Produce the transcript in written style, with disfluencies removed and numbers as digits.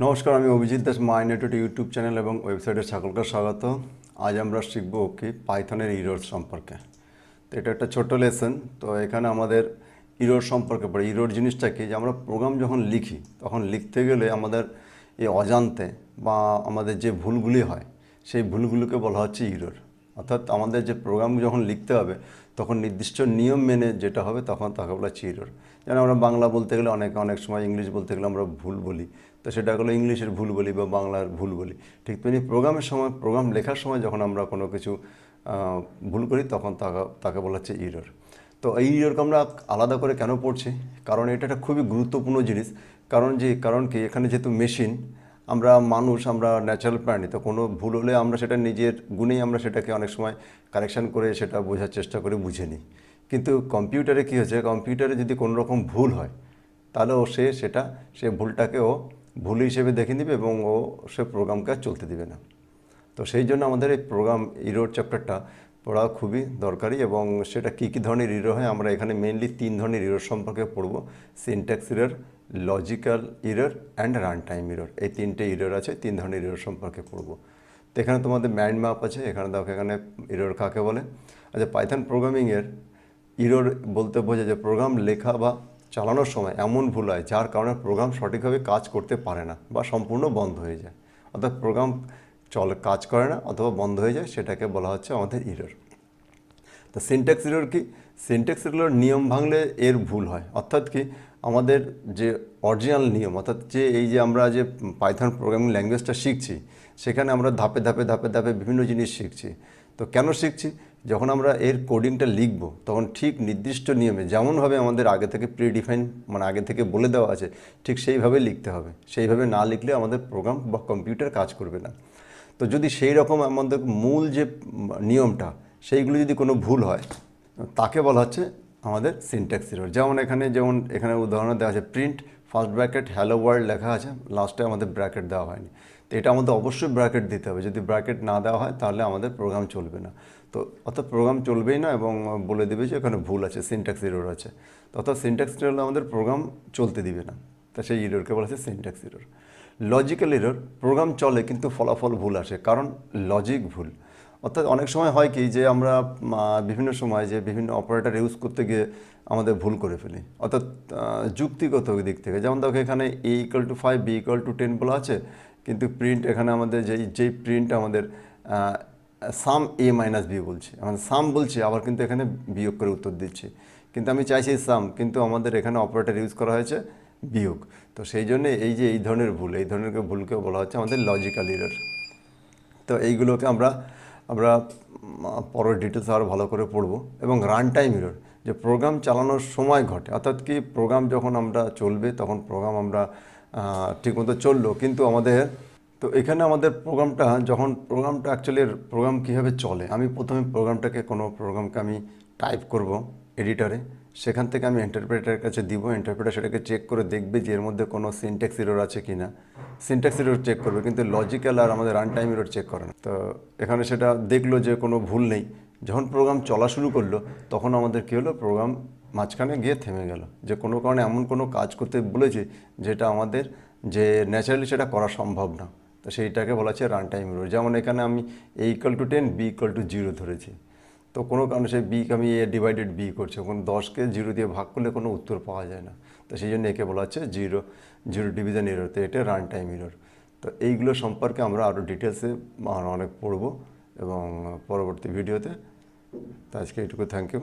নমস্কার, আমি Abhijit Das মাইনেটেড YouTube channel এবং ওয়েবসাইটে সকলকে স্বাগত। আজ আমরা শিখব কি পাইথনের ইরর সম্পর্কে। তো এটা একটা ছোট্ট লেসন। তো এখানে আমাদের ইরর সম্পর্কে পড়ে। ইরর জিনিসটা কি, যে আমরা প্রোগ্রাম যখন লিখি তখন লিখতে গেলে আমাদের এই অজান্তে বা আমাদের যে ভুলগুলি হয় সেই ভুলগুলোকে বলা হচ্ছে ইরর। অর্থাৎ আমাদের যে প্রোগ্রাম যখন লিখতে হবে তখন নির্দিষ্ট নিয়ম মেনে যেটা হবে তখন তাকে বলা হচ্ছে ইরর। যেন আমরা বাংলা বলতে গেলে অনেক সময় ইংলিশ বলতে গেলে আমরা ভুল বলি, তো সেটা হলো ইংলিশের ভুল বলি বা বাংলার ভুল বলি। ঠিক তেমনি প্রোগ্রামের সময়, প্রোগ্রাম লেখার সময় যখন আমরা কোনো কিছু ভুল করি তখন তাকে বলা হচ্ছে ইরর। তো এই ইররকে আমরা আলাদা করে কেন পড়ছি, কারণ এটা একটা খুবই গুরুত্বপূর্ণ জিনিস। কারণ কি, এখানে যেহেতু মেশিন, আমরা মানুষ, আমরা ন্যাচারাল প্রাণী, তো কোনো ভুল হলে আমরা সেটা নিজের গুণেই আমরা সেটাকে অনেক সময় কারেকশান করে সেটা বোঝার চেষ্টা করে বুঝে নিই। কিন্তু কম্পিউটারে কী হচ্ছে, কম্পিউটারে যদি কোনো রকম ভুল হয় তাহলে সে ভুলটাকে ভুল হিসেবে দেখে নেবে এবং সে প্রোগ্রামকে আর চলতে দেবে না। তো সেই জন্য আমাদের এই প্রোগ্রাম ইরর চ্যাপ্টারটা পড়া খুবই দরকারি। এবং সেটা কী কী ধরনের ইরর হয়, আমরা এখানে মেইনলি 3 ধরনের ইরর সম্পর্কে পড়ব: syntax error, logical error and run time error. এই 3টে ইরর আছে, 3 ধরনের ইরর সম্পর্কে পড়ব। তো এখানে তোমাদের মাইন্ড ম্যাপ আছে, এখানে দেখো এখানে ইরর কাকে বলে। আচ্ছা, পাইথন প্রোগ্রামিংয়ের ইরর বলতে বোঝায় যে প্রোগ্রাম লেখা বা চালানোর সময় এমন ভুল হয় যার কারণে প্রোগ্রাম সঠিকভাবে কাজ করতে পারে না বা সম্পূর্ণ বন্ধ হয়ে যায়। অর্থাৎ প্রোগ্রাম কাজ করে না অথবা বন্ধ হয়ে যায়, সেটাকে বলা হচ্ছে আমাদের ইরর। তো সিনট্যাক্স ইরর কি? সিনট্যাক্স ইরর নিয়ম ভাঙলে এর ভুল হয়। অর্থাৎ কি, আমাদের যে অরিজিনাল নিয়ম, অর্থাৎ এই যে আমরা যে পাইথন প্রোগ্রামিং ল্যাঙ্গুয়েজটা শিখছি, সেখানে আমরা ধাপে ধাপে ধাপে ধাপে বিভিন্ন জিনিস শিখছি। তো কেন শিখছি? যখন আমরা এর কোডিংটা লিখব তখন ঠিক নির্দিষ্ট নিয়মে, যেমনভাবে আমাদের আগে থেকে প্রিডিফাইন, মানে আগে থেকে বলে দেওয়া আছে, ঠিক সেইভাবে লিখতে হবে। সেইভাবে না লিখলে আমাদের প্রোগ্রাম বা কম্পিউটার কাজ করবে না। তো যদি সেই রকম আমাদের মূল যে নিয়মটা, সেইগুলো যদি কোনো ভুল হয়, তাকে বলা হচ্ছে আমাদের সিনট্যাক্স ইরর। যেমন এখানে উদাহরণ দেওয়া আছে, print first bracket hello world লেখা আছে, লাস্টে আমাদের ব্র্যাকেট দেওয়া হয়নি। তো এটা আমাদের অবশ্যই ব্র্যাকেট দিতে হবে। যদি ব্র্যাকেট না দেওয়া হয় তাহলে আমাদের প্রোগ্রাম চলবে না। তো অর্থাৎ প্রোগ্রাম চলবেই না এবং বলে দেবে যে এখানে ভুল আছে, সিনট্যাক্স ইরর আছে। তো অর্থাৎ সিনট্যাক্স ইরর আমাদের প্রোগ্রাম চলতে দিবে না। তা সেই ইররকে বলা হচ্ছে syntax error. Logical error, program চলে কিন্তু ফলাফল ভুল আসে, কারণ লজিক ভুল। অর্থাৎ অনেক সময় হয় কি, যে আমরা বিভিন্ন সময় যে বিভিন্ন অপারেটর ইউজ করতে গিয়ে আমাদের ভুল করে ফেলি। অর্থাৎ যুক্তিগত দিক থেকে, যেমন দেখো এখানে a=5 b=10 বলা আছে, কিন্তু প্রিন্ট এখানে আমাদের যেই প্রিন্ট আমাদের সাম a-b বলছে, আমাদের সাম বলছি, আবার কিন্তু এখানে বিয়োগ করে উত্তর দিচ্ছি। কিন্তু আমি চাইছি সাম, কিন্তু আমাদের এখানে অপারেটর ইউজ করা হয়েছে বিয়োগ। তো সেই জন্যে এই ধরনের ভুলকে বলা হচ্ছে আমাদের লজিক্যাল ইরর। তো এইগুলোকে আমরা আমরা পরের ডিটেলস আরও ভালো করে পড়ব। এবং রান টাইম ইরর, যে প্রোগ্রাম চালানোর সময় ঘটে। অর্থাৎ কি, প্রোগ্রাম যখন আমরা চলবে তখন প্রোগ্রাম আমরা ঠিকমতো চললো, কিন্তু এখানে আমাদের প্রোগ্রামটা অ্যাকচুয়ালি প্রোগ্রাম কীভাবে চলে, আমি প্রথমে কোনো প্রোগ্রামকে আমি টাইপ করব এডিটরে, সেখান থেকে আমি ইন্টারপ্রেটারের কাছে দিব। ইন্টারপ্রেটার সেটাকে চেক করে দেখবে যে এর মধ্যে কোনো সিনট্যাক্স ইরর আছে কি না। সিনট্যাক্স ইরর চেক করবে, কিন্তু লজিক্যাল আর আমাদের রান টাইম ইরর চেক করে না। তো এখানে সেটা দেখলো যে কোনো ভুল নেই। যখন প্রোগ্রাম চলা শুরু করলো তখন আমাদের কী হলো, প্রোগ্রাম মাঝখানে গিয়ে থেমে গেল, যে কোনো কারণে এমন কোনো কাজ করতে বলেছে যেটা আমাদের ন্যাচারালি সেটা করা সম্ভব না। তো সেইটাকে বলা হচ্ছে রান টাইম ইরর। যেমন এখানে আমি a=10 b=0 ধরেছি, তো কোনো কারণে সেই আমি a/b করছি, ওখানে 10কে 0 দিয়ে ভাগ করলে কোনো উত্তর পাওয়া যায় না। তো সেই জন্য একে বলা হচ্ছে জিরো ডিভিশন ইরর। তো এটা রান টাইম ইরর। তো এইগুলো সম্পর্কে আমরা আরও ডিটেলসে অনেক পড়ব এবং পরবর্তী ভিডিওতে। তো আজকে এইটুকু, থ্যাংক ইউ।